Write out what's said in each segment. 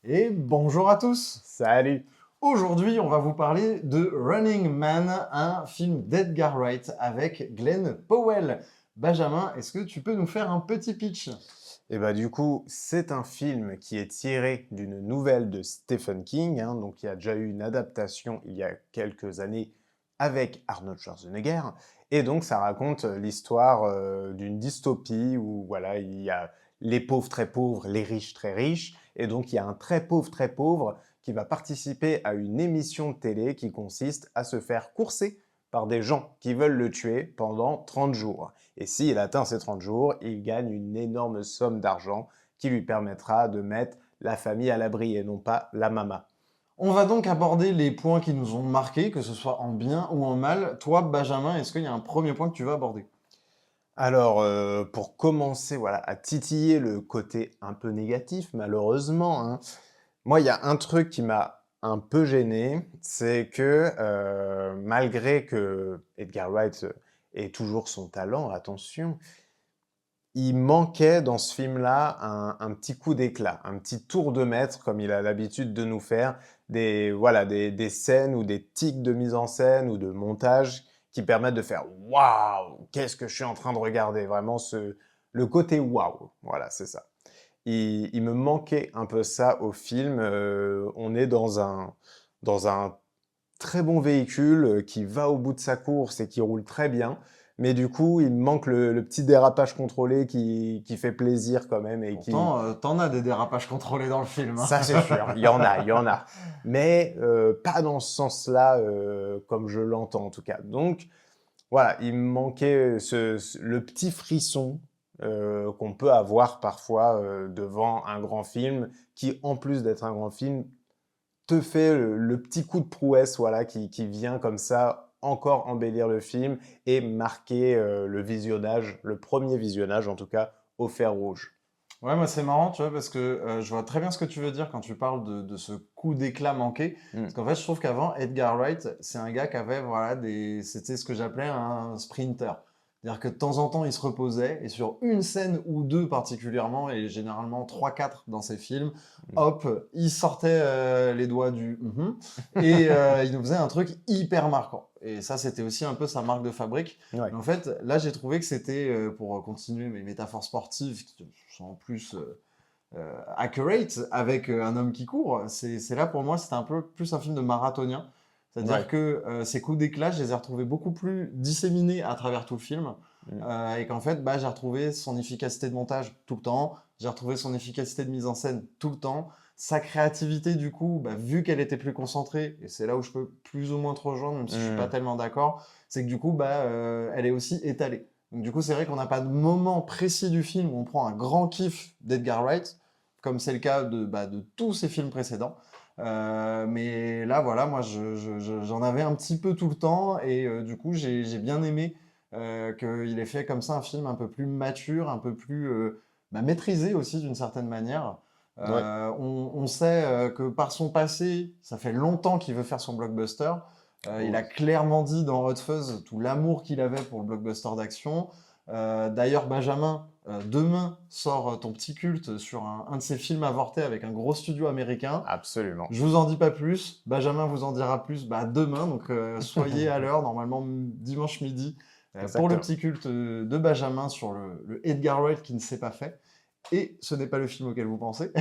Et bonjour à tous. Salut! Aujourd'hui, on va vous parler de Running Man, un film d'Edgar Wright avec Glenn Powell. Benjamin, est-ce que tu peux nous faire un petit pitch? Et bah du coup, c'est un film qui est tiré d'une nouvelle de Stephen King, hein, donc il y a déjà eu une adaptation il y a quelques années avec Arnold Schwarzenegger, et donc ça raconte l'histoire d'une dystopie où voilà, il y a les pauvres très pauvres, les riches très riches, et donc il y a un très pauvre qui va participer à une émission de télé qui consiste à se faire courser par des gens qui veulent le tuer pendant 30 jours. Et s'il atteint ces 30 jours, il gagne une énorme somme d'argent qui lui permettra de mettre la famille à l'abri et non pas la mama. On va donc aborder les points qui nous ont marqués, que ce soit en bien ou en mal. Toi, Benjamin, est-ce qu'il y a un premier point que tu veux aborder? Alors, pour commencer voilà, à titiller le côté un peu négatif, malheureusement, hein, moi, il y a un truc qui m'a un peu gêné, c'est que malgré que Edgar Wright ait toujours son talent, attention, il manquait dans ce film-là un petit coup d'éclat, un petit tour de maître, comme il a l'habitude de nous faire, voilà, des scènes ou des tics de mise en scène ou de montage qui permettent de faire waouh, qu'est-ce que je suis en train de regarder, vraiment le côté waouh, voilà, c'est ça. Il me manquait un peu ça au film. On est dans un très bon véhicule qui va au bout de sa course et qui roule très bien. Mais du coup, il me manque le petit dérapage contrôlé qui fait plaisir quand même et qui... Pourtant, t'en as des dérapages contrôlés dans le film, hein. Ça, c'est sûr, il y en a, il y en a. Mais pas dans ce sens-là, comme je l'entends en tout cas. Donc, voilà, il me manquait le petit frisson qu'on peut avoir parfois devant un grand film qui, en plus d'être un grand film, te fait le petit coup de prouesse voilà, qui vient comme ça encore embellir le film et marquer le visionnage, le premier visionnage en tout cas, au fer rouge. Ouais, moi c'est marrant, tu vois, parce que je vois très bien ce que tu veux dire quand tu parles de ce coup d'éclat manqué. Parce Mm. qu'en fait, je trouve qu'avant, Edgar Wright, c'est un gars qui avait, voilà, c'était ce que j'appelais un sprinter. C'est-à-dire que de temps en temps, il se reposait, et sur une scène ou deux particulièrement, et généralement trois, quatre dans ses films, Mm. hop, il sortait les doigts du et il nous faisait un truc hyper marquant. Et ça, c'était aussi un peu sa marque de fabrique. Ouais. Mais en fait, là, j'ai trouvé que c'était, pour continuer mes métaphores sportives, qui sont en plus accurate, avec un homme qui court, c'est là pour moi, c'était un peu plus un film de marathonien. C'est-à-dire Ouais. que ces coups d'éclat, je les ai retrouvés beaucoup plus disséminés à travers tout le film. Mm. Et qu'en fait, bah, j'ai retrouvé son efficacité de montage tout le temps, j'ai retrouvé son efficacité de mise en scène tout le temps, sa créativité du coup, bah, vu qu'elle était plus concentrée, et c'est là où je peux plus ou moins te rejoindre, même si je suis pas Mm. tellement d'accord, c'est que du coup, bah, elle est aussi étalée. Donc du coup, c'est vrai qu'on n'a pas de moment précis du film où on prend un grand kiff d'Edgar Wright, comme c'est le cas de tous ses films précédents. Mais là, voilà, moi, j'en avais un petit peu tout le temps, et du coup, j'ai bien aimé qu'il ait fait comme ça un film un peu plus mature, un peu plus maîtrisé aussi d'une certaine manière. Ouais. On sait que par son passé, ça fait longtemps qu'il veut faire son blockbuster. Il Oh, a clairement dit dans Hot Fuzz tout l'amour qu'il avait pour le blockbuster d'action. D'ailleurs, Benjamin, demain sort ton petit culte sur un de ses films avortés avec un gros studio américain. absolument. Je vous en dis pas plus. Benjamin vous en dira plus bah, demain. Donc soyez à l'heure, normalement dimanche midi, pour le Exactement. petit culte de Benjamin sur le Edgar Wright qui ne s'est pas fait. Et ce n'est pas le film auquel vous pensez.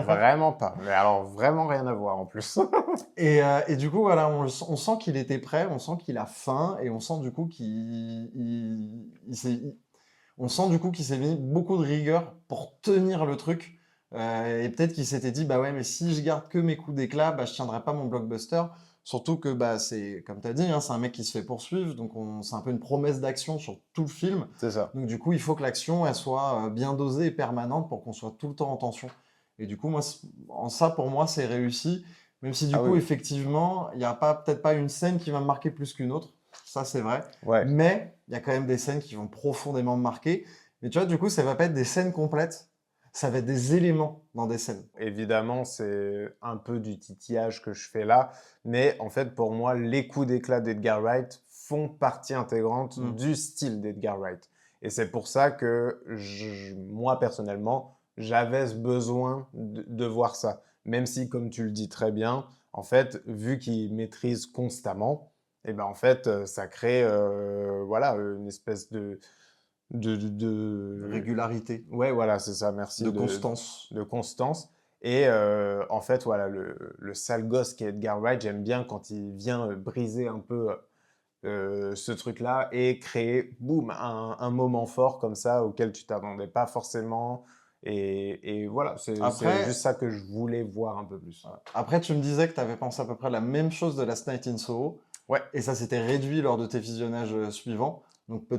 Vraiment pas. Mais alors, vraiment rien à voir en plus. Et du coup, voilà, on sent qu'il était prêt, on sent qu'il a faim, et on sent du coup on sent du coup qu'il s'est mis beaucoup de rigueur pour tenir le truc. Et peut-être qu'il s'était dit, bah ouais, mais si je garde que mes coups d'éclat, bah je tiendrai pas mon blockbuster. Surtout que bah c'est, comme tu as dit, hein, c'est un mec qui se fait poursuivre, donc c'est un peu une promesse d'action sur tout le film. C'est ça. Donc du coup, il faut que l'action elle soit bien dosée et permanente pour qu'on soit tout le temps en tension. Et du coup, moi, en ça pour moi, c'est réussi. Même si du Ah oui, coup, oui. effectivement, il n'y a pas peut-être pas une scène qui va me marquer plus qu'une autre. Ça, c'est vrai. Ouais. Mais il y a quand même des scènes qui vont profondément me marquer. Mais tu vois, du coup, ça va pas être des scènes complètes, ça va être des éléments dans des scènes. Évidemment, c'est un peu du titillage que je fais là, mais en fait, pour moi, les coups d'éclat d'Edgar Wright font partie intégrante Hmm. du style d'Edgar Wright. Et c'est pour ça que moi, personnellement, j'avais ce besoin de voir ça. même si, comme tu le dis très bien, en fait, vu qu'il maîtrise constamment, et ben en fait, ça crée voilà, une espèce De de... régularité, Ouais, voilà, c'est ça, de merci, constance. de constance. Et en fait, voilà, le sale gosse qui est Edgar Wright, j'aime bien quand il vient briser un peu ce truc-là et créer, boum, un moment fort comme ça auquel tu t'attendais pas forcément. Et voilà, c'est juste Après, ça que je voulais voir un peu plus. après, tu me disais que tu avais pensé à peu près la même chose de Last Night in Soho, Ouais, et ça s'était réduit lors de tes visionnages suivants. Donc ouais.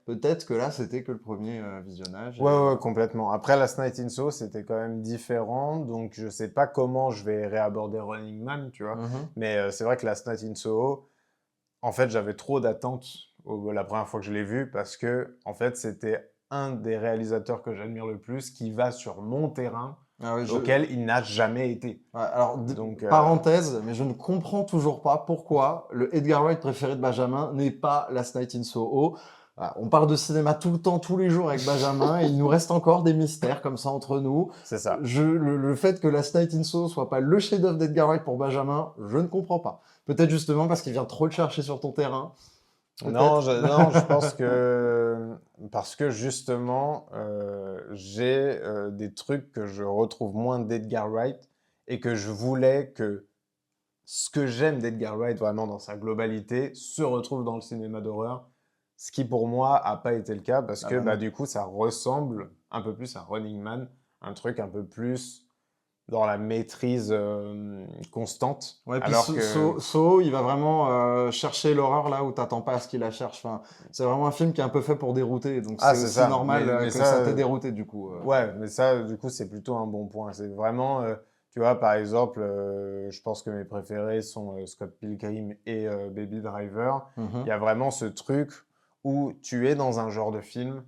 peut-être que là, c'était que le premier visionnage. Ouais, ouais, ouais, complètement. Après, Last Night in Soho, c'était quand même différent, donc je sais pas comment je vais réaborder Running Man, tu vois. Mhm. Mais c'est vrai que Last Night in Soho, en fait, j'avais trop d'attentes la première fois que je l'ai vu parce que, en fait, c'était un des réalisateurs que j'admire le plus qui va sur mon terrain Ah ouais, auquel il n'a jamais été. ouais, alors, Donc, parenthèse, mais je ne comprends toujours pas pourquoi le Edgar Wright préféré de Benjamin n'est pas Last Night in Soho. Voilà, on parle de cinéma tout le temps, tous les jours avec Benjamin, et il nous reste encore des mystères comme ça entre nous. c'est ça. Le fait que Last Night in Soho soit pas le chef-d'œuvre d'Edgar Wright pour Benjamin, je ne comprends pas. Peut-être justement parce qu'il vient trop le chercher sur ton terrain. Non, Peut-être. non, je pense que parce que justement, j'ai des trucs que je retrouve moins d'Edgar Wright et que je voulais que ce que j'aime d'Edgar Wright vraiment dans sa globalité se retrouve dans le cinéma d'horreur, ce qui pour moi a pas été le cas parce Ah que bah bah, non. du coup ça ressemble un peu plus à Running Man, un truc un peu plus dans la maîtrise constante, Ouais, puis alors que Soho, il va vraiment chercher l'horreur là où t'attends pas à ce qu'il la cherche. Enfin, c'est vraiment un film qui est un peu fait pour dérouter, donc ah c'est c'est aussi ça, normal mais que ça ça t'ait dérouté du coup. ouais, mais ça du coup c'est plutôt un bon point. C'est vraiment tu vois par exemple, je pense que mes préférés sont Scott Pilgrim et Baby Driver. Il y Mhm. a vraiment ce truc où tu es dans un genre de film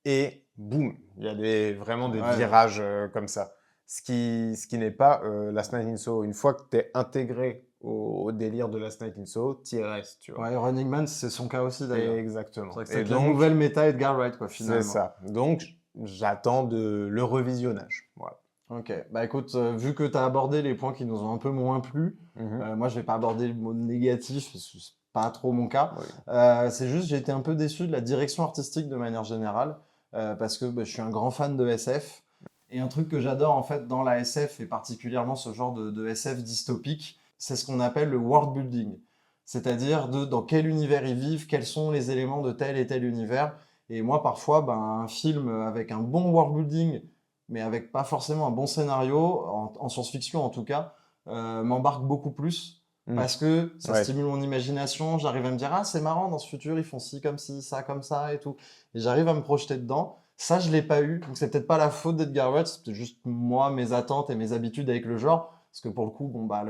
et boum, il y a vraiment des Ouais, virages comme ça. Ce qui n'est pas Last Night in Soho. Une fois que tu es intégré au délire de Last Night in Soho, tu y restes, tu vois. ouais, Running Man, c'est son cas aussi d'ailleurs. C'est Exactement. vrai que Et c'est la donc, nouvelle méta Edgar Wright quoi c'est finalement. ça. Donc, j'attends le revisionnage. Voilà. Ok, bah écoute, vu que tu as abordé les points qui nous ont un peu moins plu, Mhm. moi je vais pas aborder le mot négatif, parce que c'est pas trop mon cas. Oui. C'est juste, j'ai été un peu déçu de la direction artistique de manière générale, parce que bah, je suis un grand fan de SF. Et un truc que j'adore en fait dans la SF, et particulièrement ce genre de SF dystopique, c'est ce qu'on appelle le world building. C'est-à-dire de dans quel univers ils vivent, quels sont les éléments de tel et tel univers. Et moi, parfois, ben, un film avec un bon world building, mais avec pas forcément un bon scénario, en science-fiction en tout cas, m'embarque beaucoup plus Mhm. parce que ça Ouais. stimule mon imagination. J'arrive à me dire, ah, c'est marrant, dans ce futur, ils font ci comme ci, ça comme ça et tout. Et j'arrive à me projeter dedans. Ça, je l'ai pas eu. Donc, c'est peut-être pas la faute d'Edgar Wright, c'est peut-être juste moi, mes attentes et mes habitudes avec le genre. Parce que pour le coup, bon, bah,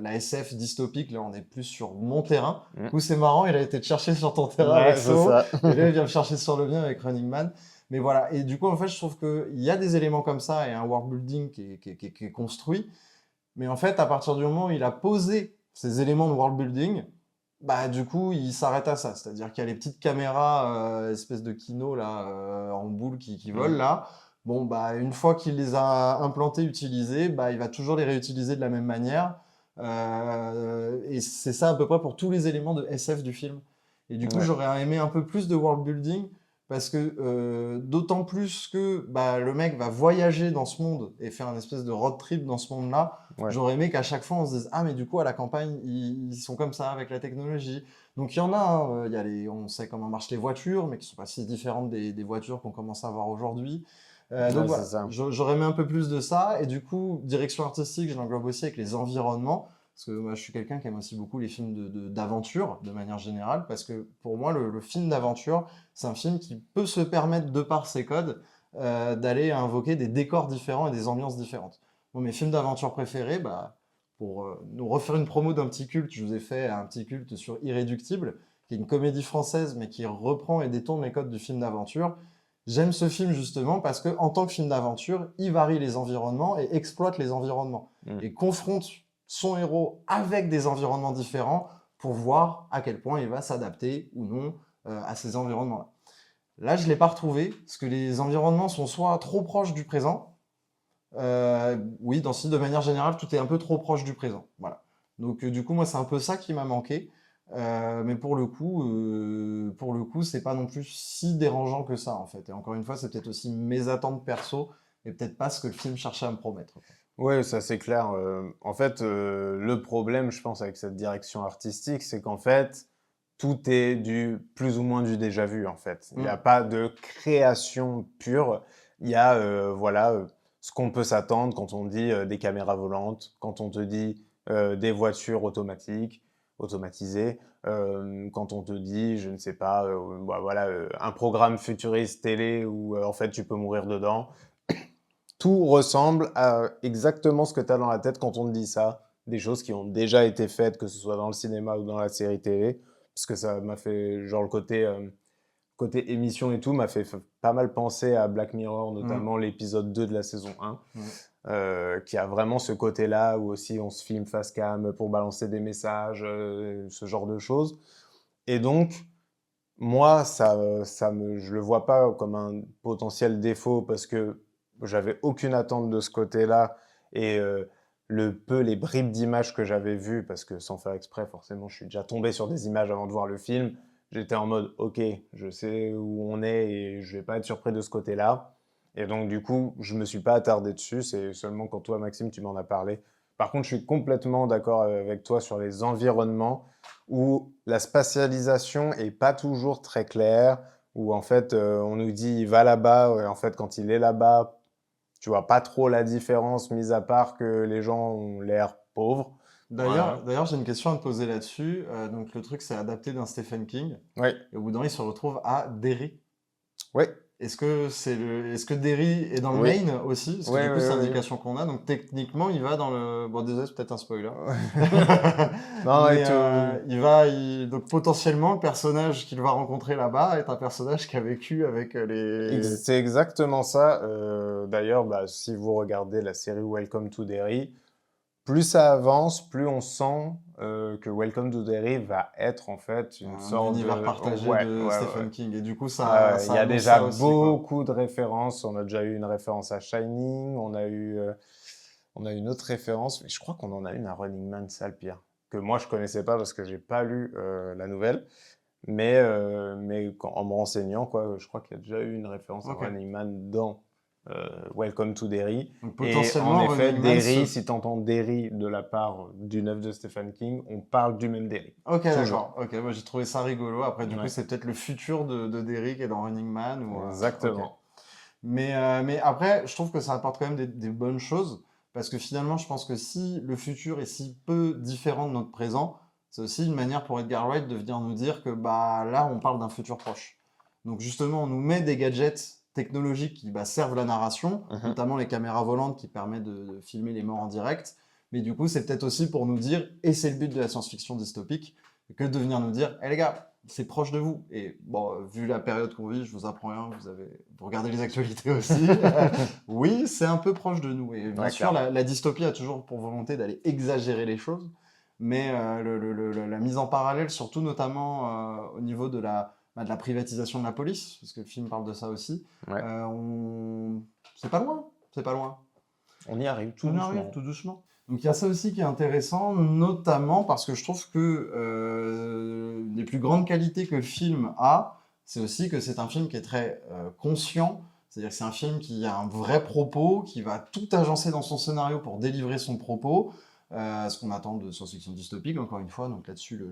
la SF dystopique, là, on est plus sur mon terrain. Du Mhm. coup, c'est marrant, il a été te chercher sur ton terrain avec Ouais, c'est So. ça. Et là, il vient me chercher sur le mien avec Running Man. Mais voilà, et du coup, en fait, je trouve qu'il y a des éléments comme ça et un world building qui est construit. Mais en fait, à partir du moment où il a posé ces éléments de world building, bah du coup, il s'arrête à ça. C'est-à-dire qu'il y a les petites caméras, espèce de kino là, en boule qui volent Mhm. là. Bon, bah une fois qu'il les a implantées, utilisées, bah il va toujours les réutiliser de la même manière. Et c'est ça à peu près pour tous les éléments de SF du film. Et du coup, Ouais. j'aurais aimé un peu plus de world building parce que d'autant plus que bah, le mec va voyager dans ce monde et faire un espèce de road trip dans ce monde-là. Ouais. J'aurais aimé qu'à chaque fois on se dise ah mais du coup à la campagne ils sont comme ça avec la technologie. Donc il y en a, hein, il y a on sait comment marchent les voitures mais qui sont pas si différentes des voitures qu'on commence à voir aujourd'hui. Donc Ouais, c'est voilà, ça. j'aurais aimé un peu plus de ça et du coup direction artistique je l'englobe aussi avec les environnements parce que moi je suis quelqu'un qui aime aussi beaucoup les films d'aventure de manière générale parce que pour moi le film d'aventure c'est un film qui peut se permettre de par ses codes d'aller invoquer des décors différents et des ambiances différentes. Bon, mes films d'aventure préférés, bah, pour nous refaire une promo d'un petit culte, je vous ai fait un petit culte sur Irréductible, qui est une comédie française, mais qui reprend et détourne les codes du film d'aventure. J'aime ce film justement parce que, en tant que film d'aventure, il varie les environnements et exploite les environnements Mhm. et confronte son héros avec des environnements différents pour voir à quel point il va s'adapter ou non à ces environnements-là. Là, je ne l'ai pas retrouvé parce que les environnements sont soit trop proches du présent, Oui, de manière générale, tout est un peu trop proche du présent. Voilà. Donc, du coup, moi, c'est un peu ça qui m'a manqué. Mais pour le coup, c'est pas non plus si dérangeant que ça, en fait. Et encore une fois, c'est peut-être aussi mes attentes perso et peut-être pas ce que le film cherchait à me promettre, quoi. Ouais, ça c'est clair. En fait, le problème, je pense, avec cette direction artistique, c'est qu'en fait, tout est plus ou moins du déjà vu, en fait. Il n'y a Mm. pas de création pure. Il y a, voilà, ce qu'on peut s'attendre quand on dit des caméras volantes, quand on te dit des voitures automatiques, automatisées, quand on te dit, je ne sais pas, bah, voilà, un programme futuriste télé où en fait tu peux mourir dedans. Tout ressemble à exactement ce que tu as dans la tête quand on te dit ça. Des choses qui ont déjà été faites, que ce soit dans le cinéma ou dans la série télé. Parce que ça m'a fait, genre, côté émission et tout, m'a fait pas mal penser à Black Mirror, Mm. notamment l'épisode 2 de la saison 1, Mm. qui a vraiment ce côté-là où aussi on se filme face cam pour balancer des messages, ce genre de choses. Et donc, moi, je le vois pas comme un potentiel défaut parce que j'avais aucune attente de ce côté-là et les bribes d'images que j'avais vues, parce que sans faire exprès, forcément, je suis déjà tombé sur des images avant de voir le film. J'étais en mode, ok, je sais où on est et je vais pas être surpris de ce côté-là. Et donc, du coup, je me suis pas attardé dessus. C'est seulement quand toi, Maxime, tu m'en as parlé. Par contre, je suis complètement d'accord avec toi sur les environnements où la spatialisation est pas toujours très claire, où en fait on nous dit il va là-bas, et en fait quand il est là-bas, tu vois pas trop la différence, mis à part que les gens ont l'air pauvres. Voilà. D'ailleurs, j'ai une question à te poser là-dessus. Donc, le truc, c'est adapté d'un Stephen King. Oui, Et au bout d'un moment, il se retrouve à Derry. oui, Est-ce que Derry est dans le oui, Maine aussi? Parce que oui, du coup, c'est oui, l'indication qu'on a. Donc, techniquement, il va dans le. Bon, désolé, c'est peut-être un spoiler. oui. Non, et Mais tout. donc potentiellement, le personnage qu'il va rencontrer là-bas est un personnage qui a vécu avec les. C'est exactement ça. D'ailleurs, bah, si vous regardez la série Welcome to Derry, plus ça avance, plus on sent que Welcome to Derry va être en fait une Un sorte univers de... partagé Ouais, de ouais, ouais, ouais. Stephen King. Et du coup, Il y ça a annonce déjà ça aussi, quoi. beaucoup de références. On a déjà eu une référence à Shining, on a eu une autre référence, mais je crois qu'on en a une à Running Man, ça le pire, que moi je connaissais pas parce que j'ai pas lu la nouvelle, mais en me renseignant, quoi, je crois qu'il y a déjà eu une référence à Ok. Running Man dans Welcome to Derry. Donc Et en potentiellement, effet, Running Man Derry, se. si tu entends Derry de la part d'une œuvre de Stephen King, on parle du même Derry. Ok, Toujours. d'accord. Ok, moi j'ai trouvé ça rigolo. Après, du coup, Ouais, c'est peut-être le futur de Derry qui est dans Running Man ou. Ok. exactement. Mais après, je trouve que ça apporte quand même des bonnes choses, parce que finalement, je pense que si le futur est si peu différent de notre présent, c'est aussi une manière pour Edgar Wright de venir nous dire que bah là, on parle d'un futur proche. Donc justement, on nous met des gadgets technologiques qui bah, servent la narration, Mhm. notamment les caméras volantes qui permettent de filmer les morts en direct. Mais du coup, c'est peut-être aussi pour nous dire, et c'est le but de la science-fiction dystopique, que de venir nous dire, hé les gars, c'est proche de vous. Et bon, vu la période qu'on vit, je vous apprends rien, vous regardez les actualités aussi. Oui, c'est un peu proche de nous. Et bien Ouais, sûr, clairement. la dystopie a toujours pour volonté d'aller exagérer les choses, mais la mise en parallèle, surtout notamment au niveau de la privatisation de la police, parce que le film parle de ça aussi, Ouais. c'est pas loin, c'est pas loin. On y arrive tout On y arrive doucement. tout doucement. Donc il y a ça aussi qui est intéressant, notamment parce que je trouve que les plus grandes qualités que le film a, c'est aussi que c'est un film qui est très conscient. C'est-à-dire que c'est un film qui a un vrai propos, qui va tout agencer dans son scénario pour délivrer son propos. Ce qu'on attend de science-fiction dystopique, encore une fois. Donc là-dessus, le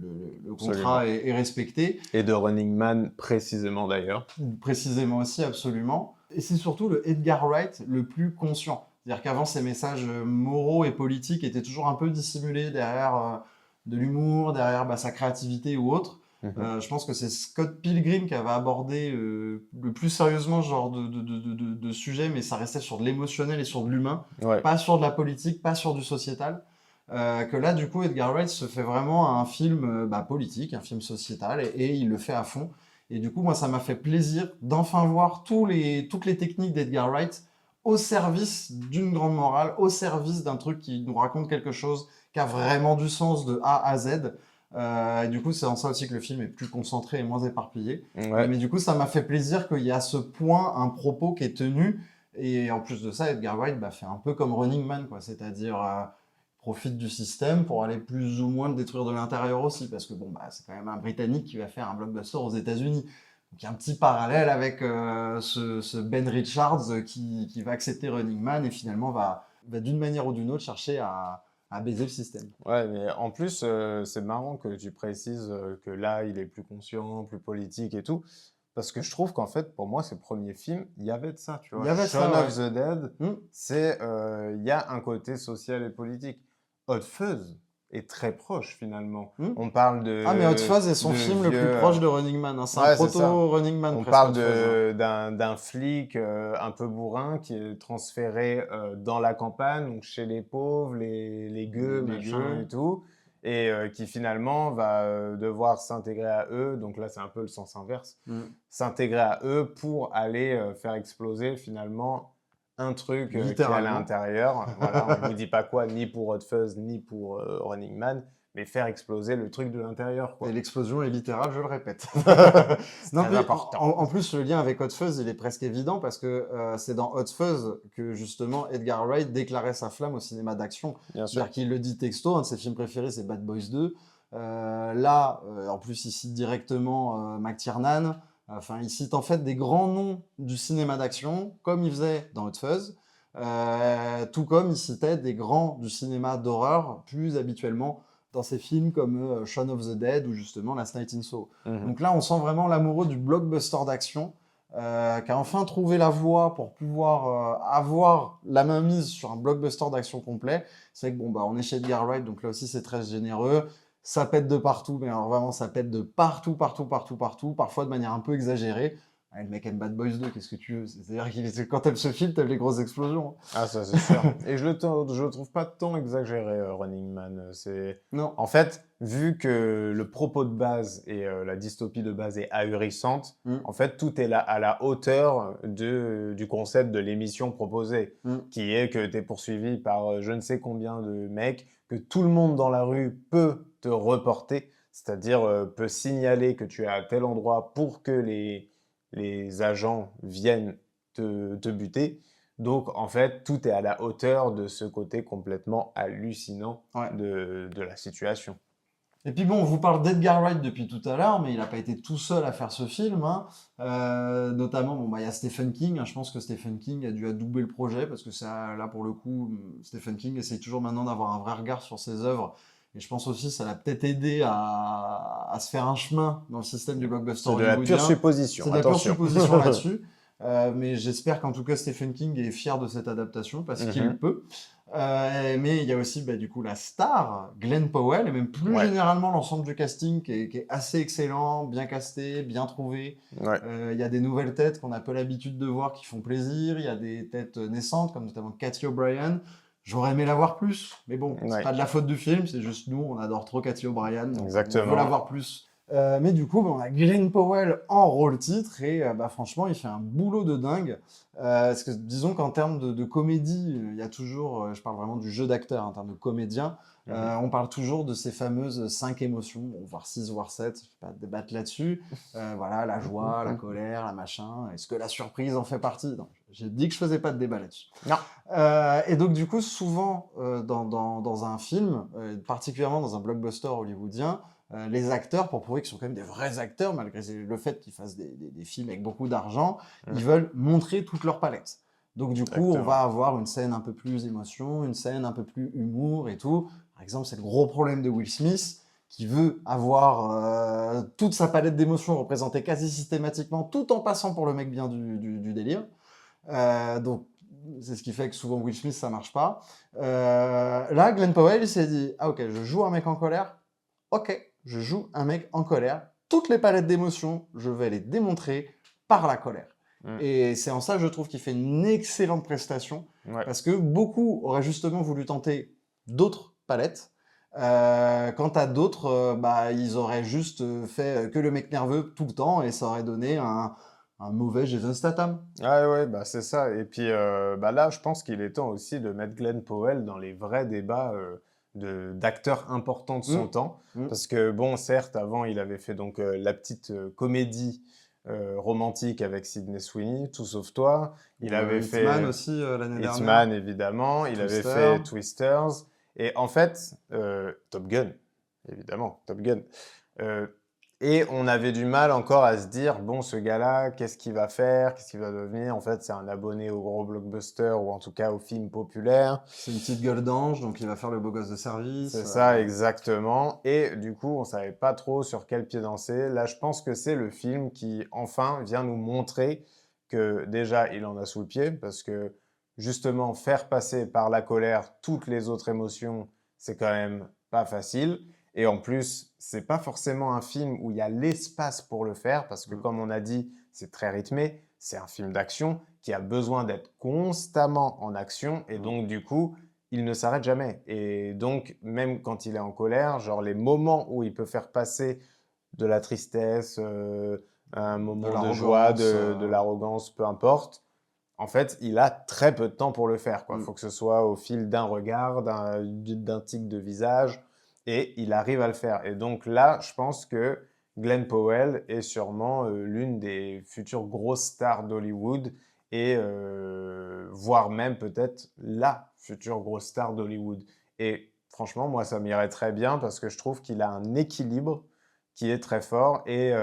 Absolument. contrat est respecté. Et de Running Man précisément d'ailleurs. Précisément aussi, absolument. Et c'est surtout le Edgar Wright le plus conscient. C'est-à-dire qu'avant, ces messages moraux et politiques étaient toujours un peu dissimulés derrière de l'humour, derrière sa créativité ou autre. Mhm. Je pense que c'est Scott Pilgrim qui avait abordé le plus sérieusement ce genre de sujet, mais ça restait sur de l'émotionnel et sur de l'humain, Ouais. pas sur de la politique, pas sur du sociétal. Que là, du coup, Edgar Wright se fait vraiment un film politique, un film sociétal, et il le fait à fond. Et du coup, moi, ça m'a fait plaisir d'enfin voir toutes les techniques d'Edgar Wright au service d'une grande morale, au service d'un truc qui nous raconte quelque chose qui a vraiment du sens de A à Z. Et du coup, c'est en ça aussi que le film est plus concentré et moins éparpillé. Ouais. Mais du coup, ça m'a fait plaisir qu'il y ait à ce point un propos qui est tenu Et en plus de ça, Edgar Wright fait un peu comme Running Man, quoi. C'est-à-dire profite du système pour aller plus ou moins le détruire de l'intérieur aussi, parce que c'est quand même un Britannique qui va faire un blockbuster aux États-Unis. Donc il y a un petit parallèle avec ce Ben Richards qui va accepter Running Man et finalement va d'une manière ou d'une autre chercher à baiser le système. Ouais, mais en plus, c'est marrant que tu précises que là, il est plus conscient, plus politique et tout. Parce que je trouve qu'en fait, pour moi, ses premiers films, il y avait de ça, tu Il vois. y avait Shaun ça, of ouais. the Dead, Hmm. il y a un côté social et politique. Hot Fuzz est très proche, finalement. Hmm. On parle Ah, mais Hot Fuzz est son de film le vieux... plus proche de Running Man, hein. C'est un Ouais, c'est ça. proto-Running Man On presque, parle Hot Fuzz, hein. d'un flic un peu bourrin qui est transféré dans la campagne, donc chez les pauvres, les gueux, Les machin et gueux. tout, et qui finalement va devoir s'intégrer à eux. Donc là, c'est un peu le sens inverse. Hmm. S'intégrer à eux pour aller faire exploser finalement un truc qui est à Littéralement. l'intérieur. Voilà, on ne vous dit pas quoi, ni pour Hot Fuzz, ni pour Running Man, mais faire exploser le truc de l'intérieur, Et quoi. l'explosion est littérale, je le répète. C'est Non, très mais important. en plus, le lien avec Hot Fuzz, il est presque évident parce que c'est dans Hot Fuzz que justement Edgar Wright déclarait sa flamme au cinéma d'action. Bien sûr. C'est-à-dire qu'il le dit texto, un de ses films préférés, c'est Bad Boys 2. En plus, il cite directement McTiernan. Enfin, il cite en fait des grands noms du cinéma d'action, comme il faisait dans Hot Fuzz. Tout comme il citait des grands du cinéma d'horreur, plus habituellement dans ces films comme Shaun of the Dead ou justement Last Night in Soho. Mhm. Donc là, on sent vraiment l'amoureux du blockbuster d'action qui a enfin trouvé la voie pour pouvoir avoir la main mise sur un blockbuster d'action complet. C'est vrai que on est chez Edgar Wright, donc là aussi c'est très généreux. Ça pète de partout, mais alors vraiment ça pète de partout, partout, partout, partout, parfois de manière un peu exagérée. Ah, le mec aime Bad Boys 2, qu'est-ce que tu veux? C'est-à-dire que quand t'aimes ce film, t'aimes les grosses explosions. Ah, ça, c'est sûr. Et je le trouve pas tant exagéré, Running Man. Non. En fait, vu que le propos de base et la dystopie de base est ahurissante, Mm. en fait, tout est là à la hauteur du concept de l'émission proposée, Mm. qui est que tu es poursuivi par je ne sais combien de mecs, que tout le monde dans la rue peut te reporter, c'est-à-dire peut signaler que tu es à tel endroit pour que les agents viennent te buter. Donc, en fait, tout est à la hauteur de ce côté complètement hallucinant Ouais. de la situation. Et puis on vous parle d'Edgar Wright depuis tout à l'heure, mais il n'a pas été tout seul à faire ce film, hein. Notamment, il y a Stephen King, hein. Je pense que Stephen King a dû adouber le projet, parce que ça, là, pour le coup, Stephen King essaye toujours maintenant d'avoir un vrai regard sur ses œuvres. Et je pense aussi que ça l'a peut-être aidé à se faire un chemin dans le système du blockbuster C'est de la pure hollywoodien. supposition, C'est de la pure attention. supposition là-dessus. Mais j'espère qu'en tout cas Stephen King est fier de cette adaptation, parce qu'il peut. Mais il y a aussi du coup la star, Glenn Powell, et même plus Ouais. généralement l'ensemble du casting qui est assez excellent, bien casté, bien trouvé. Ouais. Il y a des nouvelles têtes qu'on a peu l'habitude de voir qui font plaisir. Il y a des têtes naissantes, comme notamment Cathy O'Brien. J'aurais aimé la voir plus, mais bon, c'est Ouais. pas de la faute du film, c'est juste nous, on adore trop Cathy O'Brien, donc on Exactement. veut la voir plus. Mais du coup, on a Glenn Powell en rôle titre et franchement, il fait un boulot de dingue. Parce que disons qu'en termes de comédie, il y a toujours, je parle vraiment du jeu d'acteur en termes de comédien, on parle toujours de ces fameuses 5 émotions, bon, voire 6, voire 7, je ne vais pas débattre là-dessus. Voilà, la joie, la colère, la machin. Est-ce que la surprise en fait partie? Non, j'ai dit que je faisais pas de débat là-dessus. Non. Et donc du coup, souvent dans un film, particulièrement dans un blockbuster hollywoodien, les acteurs, pour prouver qu'ils sont quand même des vrais acteurs, malgré le fait qu'ils fassent des films avec beaucoup d'argent, ils veulent montrer toute leur palette. Donc du coup, on Exactement. va avoir une scène un peu plus émotion, une scène un peu plus humour et tout. Par exemple, c'est le gros problème de Will Smith, qui veut avoir toute sa palette d'émotions représentée quasi systématiquement, tout en passant pour le mec bien du délire. Donc c'est ce qui fait que souvent Will Smith, ça marche pas. Là, Glenn Powell, il s'est dit, ah ok, je joue un mec en colère. Ok, je joue un mec en colère. Toutes les palettes d'émotions, je vais les démontrer par la colère. Et c'est en ça, je trouve qu'il fait une excellente prestation. Ouais. Parce que beaucoup auraient justement voulu tenter d'autres palettes. Quant à d'autres, ils auraient juste fait que le mec nerveux tout le temps et ça aurait donné un mauvais Jason Statham. Ah ouais, c'est ça. Et puis là, je pense qu'il est temps aussi de mettre Glenn Powell dans les vrais débats d'acteurs importants de son temps. Parce que bon, certes, avant, il avait fait donc la petite comédie romantique avec Sydney Sweeney, Tout sauf toi. Il avait fait Hitman aussi l'année dernière. Hitman, évidemment. Il avait Twister. fait Twisters. Et en fait, Top Gun, évidemment, Top Gun. Euh, et on avait du mal encore à se dire, bon, ce gars-là, qu'est-ce qu'il va faire? Qu'est-ce qu'il va devenir? En fait, c'est un abonné aux gros blockbusters ou en tout cas aux films populaires. C'est une petite gueule d'ange, donc il va faire le beau gosse de service. C'est ça, exactement. Et du coup, on savait pas trop sur quel pied danser. Là, je pense que c'est le film qui, enfin, vient nous montrer que déjà, il en a sous le pied, parce que justement, faire passer par la colère toutes les autres émotions, c'est quand même pas facile. Et en plus, c'est pas forcément un film où il y a l'espace pour le faire, parce que comme on a dit, c'est très rythmé. C'est un film d'action qui a besoin d'être constamment en action. Et donc, du coup, il ne s'arrête jamais. Et donc, même quand il est en colère, genre les moments où il peut faire passer de la tristesse, un moment de joie, de l'arrogance, peu importe, en fait, il a très peu de temps pour le faire. Il faut que ce soit au fil d'un regard, d'un tic de visage, et il arrive à le faire. Et donc là, je pense que Glenn Powell est sûrement l'une des futures grosses stars d'Hollywood, et voire même peut-être la future grosse star d'Hollywood. Et franchement, moi, ça m'irait très bien parce que je trouve qu'il a un équilibre qui est très fort. Et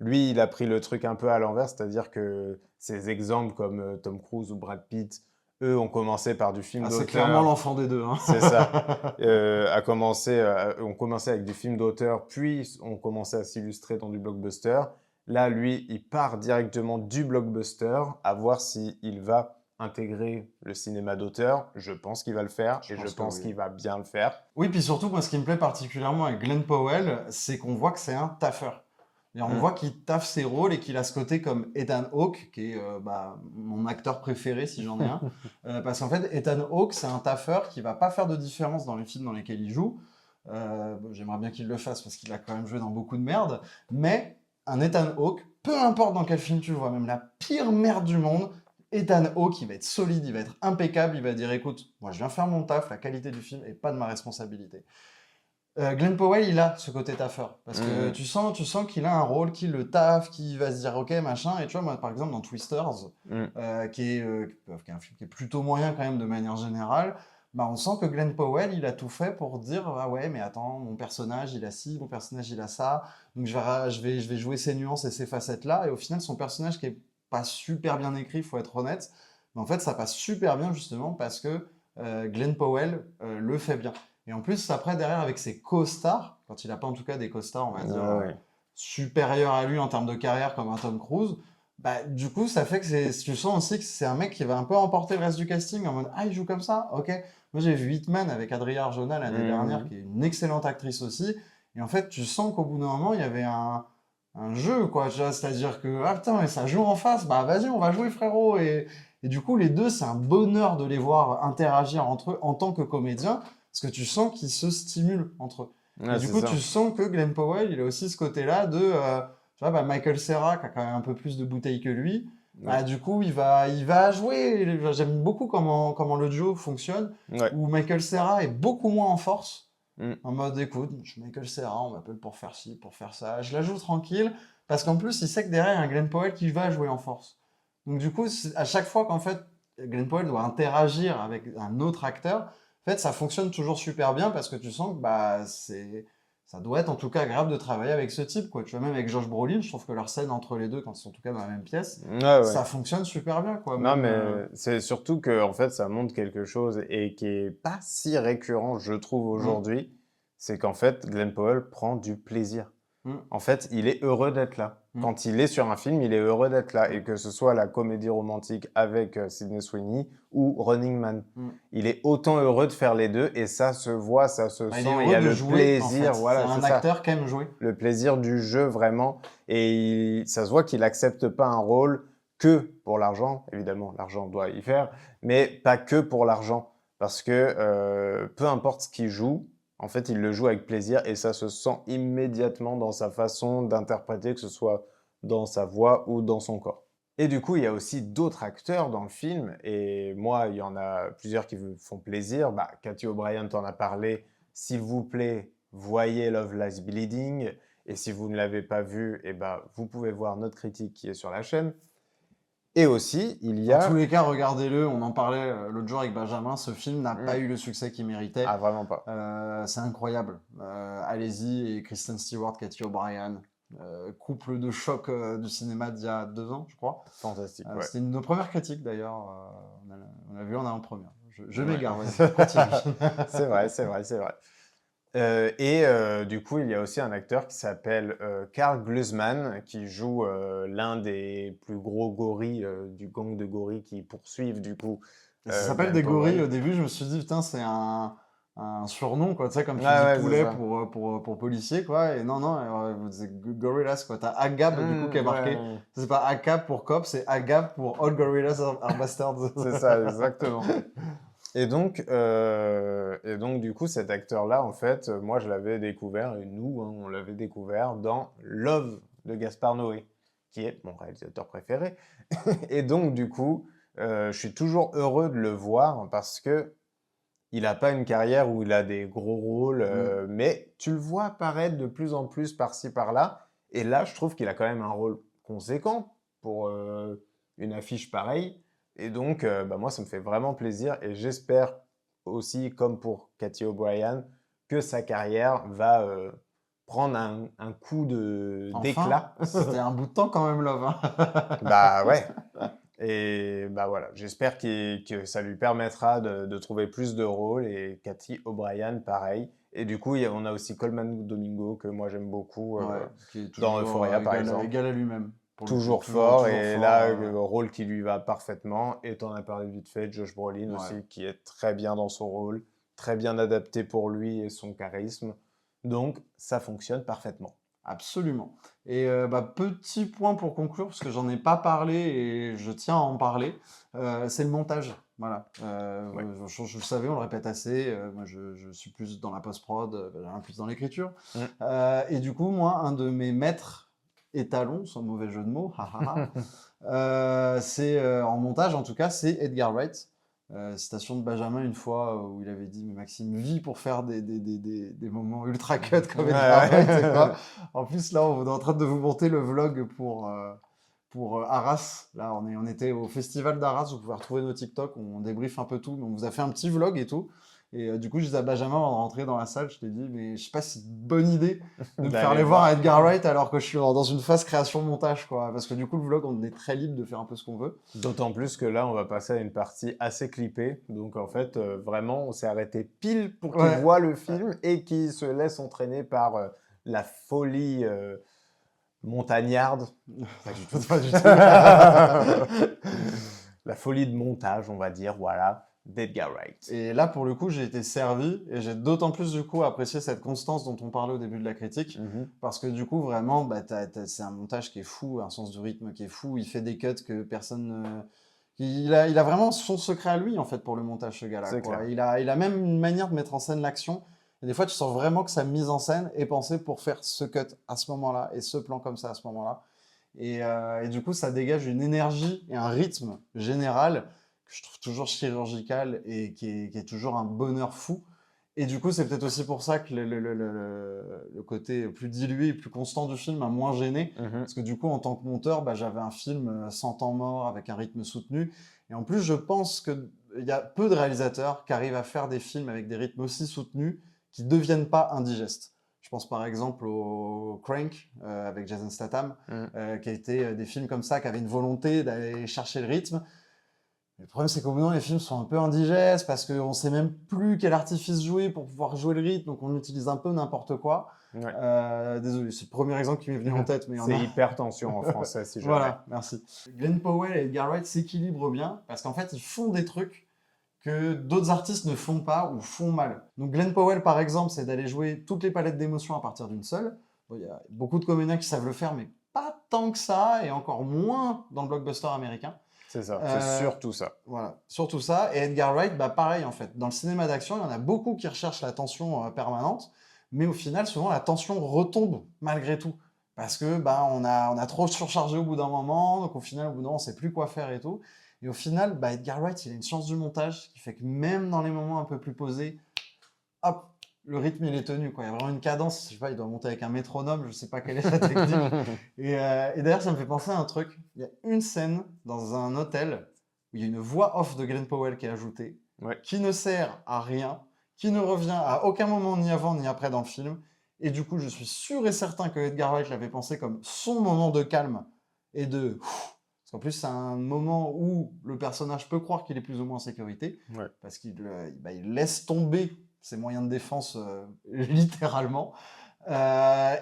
lui, il a pris le truc un peu à l'envers, c'est-à-dire que ces exemples comme Tom Cruise ou Brad Pitt, eux, ont commencé par du film d'auteur. C'est clairement l'enfant des deux. Hein. C'est ça. On commençait avec du film d'auteur, puis on commençait à s'illustrer dans du blockbuster. Là, lui, il part directement du blockbuster à voir s'il va intégrer le cinéma d'auteur. Je pense qu'il va le faire et je pense qu'il va bien le faire. Oui, puis surtout, moi, ce qui me plaît particulièrement avec Glenn Powell, c'est qu'on voit que c'est un taffeur. Et on voit qu'il taffe ses rôles et qu'il a ce côté comme Ethan Hawke, qui est mon acteur préféré si j'en ai un. Parce qu'en fait, Ethan Hawke, c'est un taffeur qui va pas faire de différence dans les films dans lesquels il joue. J'aimerais bien qu'il le fasse parce qu'il a quand même joué dans beaucoup de merde. Mais un Ethan Hawke, peu importe dans quel film tu le vois, même la pire merde du monde, Ethan Hawke, il va être solide, il va être impeccable, il va dire écoute, moi je viens faire mon taf, la qualité du film est pas de ma responsabilité. Glenn Powell, il a ce côté taffeur. Parce que tu sens qu'il a un rôle, qu'il le taffe, qu'il va se dire ok, machin. Et tu vois, moi, par exemple, dans Twisters, qui est un film qui est plutôt moyen quand même de manière générale, bah, on sent que Glenn Powell, il a tout fait pour dire ah ouais, mais attends, mon personnage, il a ci, mon personnage, il a ça. Donc je vais jouer ces nuances et ces facettes-là. Et au final, son personnage qui est pas super bien écrit, faut être honnête, mais en fait, ça passe super bien justement parce que Glenn Powell le fait bien. Et en plus, après, derrière, avec ses co-stars, quand il n'a pas en tout cas des co-stars, on va dire, supérieurs à lui en termes de carrière, comme un Tom Cruise, bah, du coup, ça fait que tu sens aussi que c'est un mec qui va un peu emporter le reste du casting en mode ah, il joue comme ça, ok. Moi, j'ai vu Hitman avec Adria Arjona l'année dernière, qui est une excellente actrice aussi. Et en fait, tu sens qu'au bout d'un moment, il y avait un jeu, quoi. C'est-à-dire que, ah putain, mais ça joue en face, bah vas-y, on va jouer, frérot. Et du coup, les deux, c'est un bonheur de les voir interagir entre eux en tant que comédiens. Parce que tu sens qu'ils se stimulent entre eux. Ouais, et du coup, tu sens que Glenn Powell, il a aussi ce côté-là de... tu vois, Michael Cera, qui a quand même un peu plus de bouteilles que lui, bah, du coup, il va jouer. J'aime beaucoup comment le duo fonctionne, où Michael Cera est beaucoup moins en force. En mode, écoute, je suis Michael Cera, on m'appelle pour faire ci, pour faire ça. Je la joue tranquille, parce qu'en plus, il sait que derrière, il y a un Glenn Powell qui va jouer en force. Donc du coup, à chaque fois qu'en fait, Glenn Powell doit interagir avec un autre acteur, en fait, ça fonctionne toujours super bien parce que tu sens que ça doit être en tout cas agréable de travailler avec ce type, quoi. Tu vois, même avec Josh Brolin, je trouve que leur scène entre les deux, quand ils sont en tout cas dans la même pièce, ça fonctionne super bien, quoi. Non, mais c'est surtout que en fait, ça montre quelque chose et qui est pas si récurrent, je trouve, aujourd'hui. C'est qu'en fait, Glenn Powell prend du plaisir. En fait, il est heureux d'être là. Quand il est sur un film, il est heureux d'être là. Et que ce soit la comédie romantique avec Sydney Sweeney ou Running Man. Il est autant heureux de faire les deux et ça se voit, ça se sent. Il y a le plaisir. En fait. Voilà, c'est un acteur qui aime jouer. Le plaisir du jeu, vraiment. Et ça se voit qu'il n'accepte pas un rôle que pour l'argent. Évidemment, l'argent doit y faire, mais pas que pour l'argent. Parce que peu importe ce qu'il joue, en fait, il le joue avec plaisir et ça se sent immédiatement dans sa façon d'interpréter, que ce soit dans sa voix ou dans son corps. Et du coup, il y a aussi d'autres acteurs dans le film. Et moi, il y en a plusieurs qui me font plaisir. Cathy O'Brien t'en a parlé. S'il vous plaît, voyez Love Lies Bleeding. Et si vous ne l'avez pas vu, eh ben, vous pouvez voir notre critique qui est sur la chaîne. Et aussi, il y Dans tous a... les cas, regardez-le. On en parlait l'autre jour avec Benjamin. Ce film n'a pas Mm. eu le succès qu'il méritait. Ah, vraiment pas. C'est incroyable. Allez-y. Et Kristen Stewart, Cathy O'Brien, couple de choc du cinéma d'il y a 2 ans, je crois. Fantastique, ouais. C'était une de nos premières critiques d'ailleurs. On a vu, on a en première. Je Ouais. m'égare, vas-y, continue. C'est vrai, c'est vrai, c'est vrai. Du coup, il y a aussi un acteur qui s'appelle Karl Glusman, qui joue l'un des plus gros gorilles du gang de gorilles qui poursuivent du coup Ça s'appelle Glenn des gorilles. Powell. Au début, je me suis dit, putain, c'est un surnom, quoi. Tu sais, comme tu Ouais, dis ouais, c'est poulet ça. pour policier, quoi. Et non, c'est Gorillas, quoi. T'as Agab, du coup, qui est marqué. Ouais, C'est pas ACAB pour cop, c'est Agab pour All Gorillas are Bastards. c'est ça, exactement. Et donc, du coup, cet acteur-là, en fait, moi, je l'avais découvert, et nous, hein, on l'avait découvert dans Love de Gaspard Noé, qui est mon réalisateur préféré. Et donc, du coup, je suis toujours heureux de le voir parce que il n'a pas une carrière où il a des gros rôles, mais tu le vois apparaître de plus en plus par-ci, par-là. Et là, je trouve qu'il a quand même un rôle conséquent pour une affiche pareille. Et donc, bah, moi, ça me fait vraiment plaisir. Et j'espère aussi, comme pour Cathy O'Brien, que sa carrière va prendre un coup d'éclat. Enfin, c'était un bout de temps quand même, Love. Hein. Bah ouais. Et bah voilà, j'espère que ça lui permettra de trouver plus de rôles. Et Cathy O'Brien, pareil. Et du coup, on a aussi Colman Domingo, que moi j'aime beaucoup, Ouais, qui est dans toujours Euphoria, par exemple. égal à lui-même. Pour le coup. Toujours fort, toujours et fort, là, le rôle qui lui va parfaitement. Et t'en as parlé vite fait, Josh Brolin ouais. aussi, qui est très bien dans son rôle, très bien adapté pour lui et son charisme. Donc, ça fonctionne parfaitement. Absolument. Et petit point pour conclure, parce que j'en ai pas parlé et je tiens à en parler, c'est le montage. Voilà. Ouais. Je le savais, on le répète assez. Moi, je suis plus dans la post-prod, Benjamin plus dans l'écriture. Mm. Et du coup, moi, un de mes maîtres étalons, sans mauvais jeu de mots, c'est en montage, en tout cas, c'est Edgar Wright. Citation de Benjamin une fois où il avait dit mais Maxime vit pour faire des moments ultra cut comme Edgar Wright et quoi. En plus là on est en train de vous monter le vlog pour Arras. Là on était au festival d'Arras, vous pouvez retrouver nos TikTok, on débriefe un peu tout, mais on vous a fait un petit vlog et tout. Et du coup je disais à Benjamin avant de rentrer dans la salle, je t'ai dit mais je sais pas si c'est une bonne idée de me faire D'aller aller voir voir. Edgar Wright alors que je suis dans une phase création-montage quoi. Parce que du coup le vlog on est très libre de faire un peu ce qu'on veut. D'autant plus que là, on va passer à une partie assez clippée. Donc, en fait, vraiment, on s'est arrêté pile pour qu'il Ouais. voit le film et qu'il se laisse entraîner par la folie montagnarde. Pas du tout. Pas du tout. La folie de montage, on va dire, voilà, d'Edgar Wright. Et là, pour le coup, j'ai été servi et j'ai d'autant plus, du coup, apprécié cette constance dont on parlait au début de la critique. Parce que, du coup, vraiment, c'est un montage qui est fou, un sens du rythme qui est fou. Il fait des cuts que personne ne... Il a vraiment son secret à lui, en fait, pour le montage, ce gars-là. C'est Quoi. clair. Il a même une manière de mettre en scène l'action. Et des fois, tu sens vraiment que sa mise en scène est pensée pour faire ce cut à ce moment-là et ce plan comme ça à ce moment-là. Et du coup, ça dégage une énergie et un rythme général que je trouve toujours chirurgical et qui est toujours un bonheur fou. Et du coup, c'est peut-être aussi pour ça que le côté plus dilué et plus constant du film m'a moins gêné. Parce que du coup, en tant que monteur, j'avais un film sans temps mort, avec un rythme soutenu. Et en plus, je pense qu'il y a peu de réalisateurs qui arrivent à faire des films avec des rythmes aussi soutenus qui ne deviennent pas indigestes. Je pense par exemple au Crank avec Jason Statham, qui a été des films comme ça, qui avaient une volonté d'aller chercher le rythme. Le problème, c'est qu'au bout d'un moment, les films sont un peu indigestes parce qu'on ne sait même plus quel artifice jouer pour pouvoir jouer le rythme, donc on utilise un peu n'importe quoi. Ouais. Désolé, c'est le premier exemple qui m'est venu en tête. Mais c'est hypertension en français, si jamais. Voilà, merci. Glenn Powell et Edgar Wright s'équilibrent bien parce qu'en fait, ils font des trucs que d'autres artistes ne font pas ou font mal. Donc Glenn Powell, par exemple, c'est d'aller jouer toutes les palettes d'émotions à partir d'une seule. Bon, y a beaucoup de comédiens qui savent le faire, mais pas tant que ça, et encore moins dans le blockbuster américain. C'est ça, c'est surtout ça. Voilà, surtout ça. Et Edgar Wright, pareil en fait. Dans le cinéma d'action, il y en a beaucoup qui recherchent la tension permanente, mais au final, souvent, la tension retombe malgré tout. Parce que on a trop surchargé au bout d'un moment, donc au final, au bout d'un moment, on ne sait plus quoi faire et tout. Et au final, Edgar Wright, il a une science du montage qui fait que même dans les moments un peu plus posés, hop, le rythme, il est tenu, quoi. Il y a vraiment une cadence. Je sais pas, il doit monter avec un métronome, je sais pas quelle est la technique. Et d'ailleurs, ça me fait penser à un truc. Il y a une scène dans un hôtel où il y a une voix off de Glenn Powell qui est ajoutée, Ouais. qui ne sert à rien, qui ne revient à aucun moment ni avant ni après dans le film. Et du coup, je suis sûr et certain que Edgar Wright l'avait pensé comme son moment de calme et de... Parce qu'en plus, c'est un moment où le personnage peut croire qu'il est plus ou moins en sécurité, Ouais. parce qu'il il laisse tomber ses moyens de défense littéralement.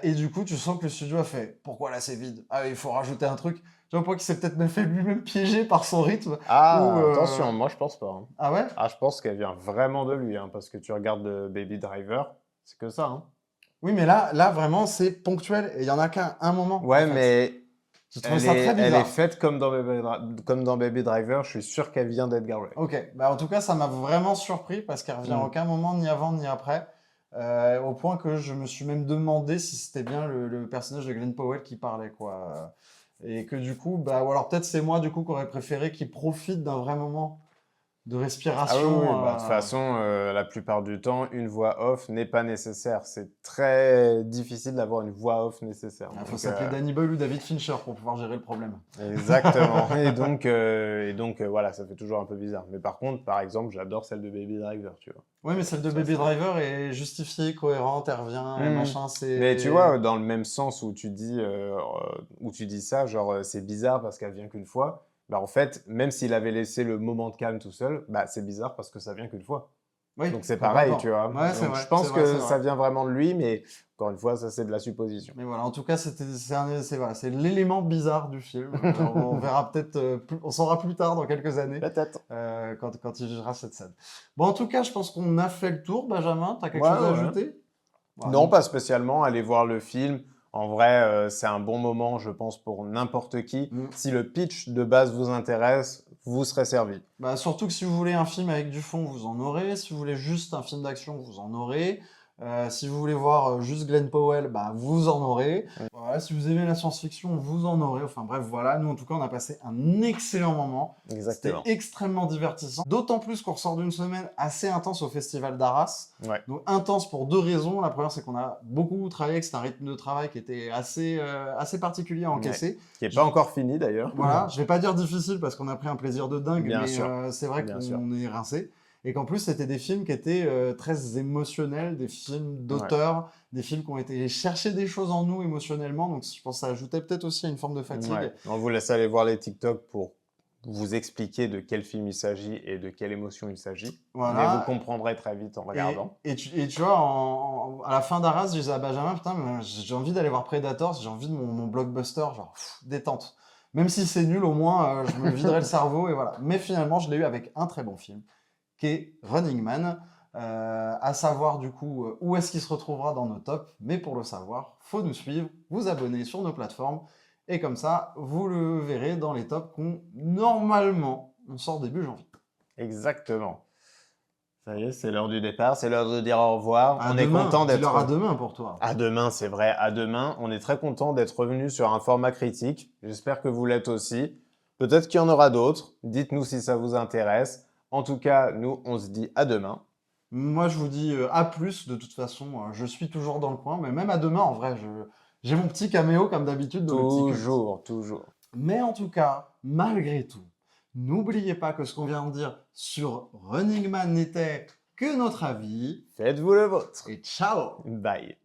Et du coup, tu sens que le studio a fait « Pourquoi là, c'est vide? Ah, il faut rajouter un truc. » Tu vois, pour qu'il s'est peut-être même fait lui-même piéger par son rythme. Ah, ou, attention, moi je pense pas. Hein. Ah ouais? Ah, je pense qu'elle vient vraiment de lui, hein, parce que tu regardes Baby Driver, c'est que ça. Hein. Oui, mais là vraiment, c'est ponctuel. Et il y en a qu'un un moment, Ouais, en fait. mais Je trouvais ça très elle est bizarre. faite comme comme dans Baby Driver, je suis sûr qu'elle vient d'Edgar Wright. Ok, bah en tout cas, ça m'a vraiment surpris parce qu'elle revient à aucun moment, ni avant, ni après. Au point que je me suis même demandé si c'était bien le personnage de Glenn Powell qui parlait, quoi. Et que du coup, bah, ou alors peut-être c'est moi, du coup, qui aurais préféré qu'il profite d'un vrai moment de Ah oui, respiration. oui, bah, de toute façon, la plupart du temps, une voix off n'est pas nécessaire. C'est très difficile d'avoir une voix off nécessaire. Il faut Donc, s'appeler Danny Boyle ou David Fincher pour pouvoir gérer le problème. exactement. Et donc voilà, ça fait toujours un peu bizarre. Mais par contre, par exemple, j'adore celle de Baby Driver, tu vois. Oui, mais celle de Ça, Baby c'est- Driver est justifiée, cohérente, elle revient, et machin, Mais tu c'est... vois, dans le même sens où tu dis ça, genre c'est bizarre parce qu'elle vient qu'une fois, bah en fait, même s'il avait laissé le moment de calme tout seul, bah c'est bizarre parce que ça vient qu'une fois. Oui, Donc c'est pareil, tu vois. Ouais, c'est Donc vrai, je pense c'est vrai, que c'est ça vrai. vient vraiment de lui, mais encore une fois, ça c'est de la supposition. Mais voilà, en tout cas, voilà, c'est l'élément bizarre du film. On verra peut-être, on saura plus tard, dans quelques années, Peut-être. quand il jugera cette scène. Bon, en tout cas, je pense qu'on a fait le tour, Benjamin. T'as quelque Ouais, chose à ouais. ajouter? Voilà, Non, donc, pas spécialement. Allez voir le film. En vrai, c'est un bon moment, je pense, pour n'importe qui. mm. Si le pitch de base vous intéresse, vous serez servi. Bah, surtout que si vous voulez un film avec du fond, vous en aurez. Si vous voulez juste un film d'action, vous en aurez. Si vous voulez voir juste Glenn Powell, bah, vous en aurez. Voilà, si vous aimez la science-fiction, vous en aurez. Enfin bref, voilà. Nous, en tout cas, on a passé un excellent moment. C'était Exactement. extrêmement divertissant. D'autant plus qu'on ressort d'une semaine assez intense au Festival d'Arras. Ouais. Donc intense pour deux raisons. La première, c'est qu'on a beaucoup travaillé, que c'est un rythme de travail qui était assez particulier à encaisser. Qui n'est pas encore fini d'ailleurs. Voilà, je vais pas dire difficile parce qu'on a pris un plaisir de dingue, Bien mais sûr. c'est vrai Bien qu'on sûr. est rincé. Et qu'en plus, c'était des films qui étaient très émotionnels, des films d'auteur, des films qui ont été chercher des choses en nous émotionnellement. Donc, je pense que ça ajoutait peut-être aussi à une forme de fatigue. Ouais. On vous laisse aller voir les TikTok pour vous expliquer de quel film il s'agit et de quelle émotion il s'agit. Voilà. Mais vous comprendrez très vite en regardant. Et tu vois, à la fin d'Arras, je disais à Benjamin, putain, mais j'ai envie d'aller voir Predators, j'ai envie de mon blockbuster, genre, détente. Même si c'est nul, au moins, je me viderai le cerveau, et voilà. Mais finalement, je l'ai eu avec un très bon film, qui est Running Man, à savoir, du coup, où est-ce qu'il se retrouvera dans nos tops. Mais pour le savoir, faut nous suivre, vous abonner sur nos plateformes, et comme ça, vous le verrez dans les tops qu'on, normalement, on sort début janvier. Exactement. Ça y est, c'est l'heure du départ, c'est l'heure de dire au revoir. À On demain, est content d'être... dis-leur à demain pour toi. À demain, c'est vrai, à demain. On est très content d'être revenu sur un format critique. J'espère que vous l'êtes aussi. Peut-être qu'il y en aura d'autres. Dites-nous si ça vous intéresse. En tout cas, nous, on se dit à demain. Moi, je vous dis à plus. De toute façon, je suis toujours dans le coin. Mais même à demain, en vrai, j'ai mon petit caméo comme d'habitude dans le petit culte. Toujours, toujours. Mais en tout cas, malgré tout, n'oubliez pas que ce qu'on vient de dire sur Running Man n'était que notre avis. Faites-vous le vôtre. Et ciao! Bye.